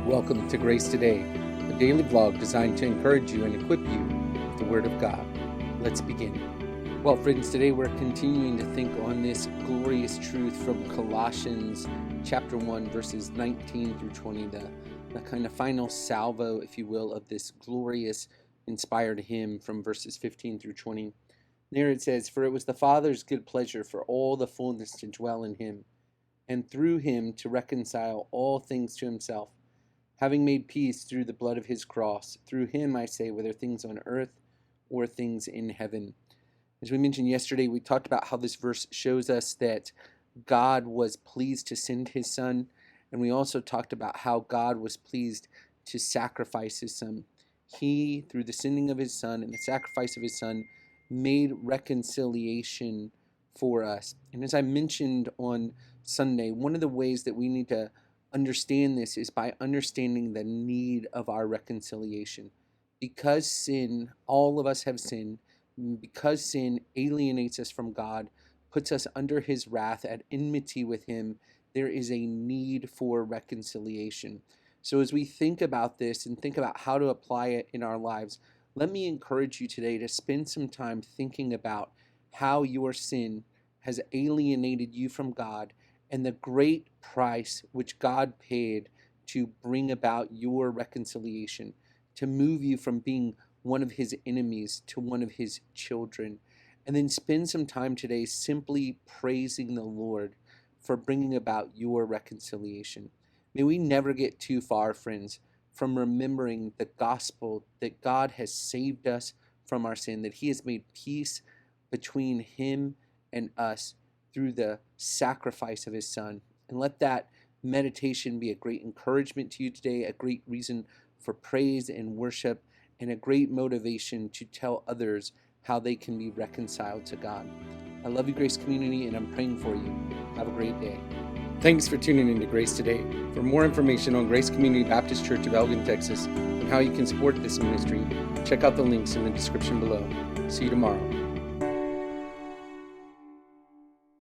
Welcome to Grace Today, a daily vlog designed to encourage you and equip you with the Word of God. Let's begin. Well, friends, today we're continuing to think on this glorious truth from Colossians chapter 1, verses 19 through 20, the kind of final salvo, if you will, of this glorious inspired hymn from verses 15 through 20. There it says, "For it was the Father's good pleasure for all the fullness to dwell in him, and through him to reconcile all things to himself, having made peace through the blood of his cross. Through him, I say, whether things on earth or things in heaven." As we mentioned yesterday, we talked about how this verse shows us that God was pleased to send his Son, and we also talked about how God was pleased to sacrifice his Son. He, through the sending of his Son and the sacrifice of his Son, made reconciliation for us. And as I mentioned on Sunday, one of the ways that we need to understand this is by understanding the need of our reconciliation. Because sin, all of us have sinned, because sin alienates us from God, puts us under his wrath at enmity with him, there is a need for reconciliation. So as we think about this and think about how to apply it in our lives, let me encourage you today to spend some time thinking about how your sin has alienated you from God and the great price which God paid to bring about your reconciliation, to move you from being one of his enemies to one of his children. And then spend some time today simply praising the Lord for bringing about your reconciliation. May we never get too far, friends, from remembering the gospel that God has saved us from our sin, that he has made peace between him and us through the sacrifice of his Son. And let that meditation be a great encouragement to you today, a great reason for praise and worship, and a great motivation to tell others how they can be reconciled to God. I love you, Grace Community, and I'm praying for you. Have a great day. Thanks for tuning in to Grace Today. For more information on Grace Community Baptist Church of Elgin, Texas, and how you can support this ministry, check out the links in the description below. See you tomorrow.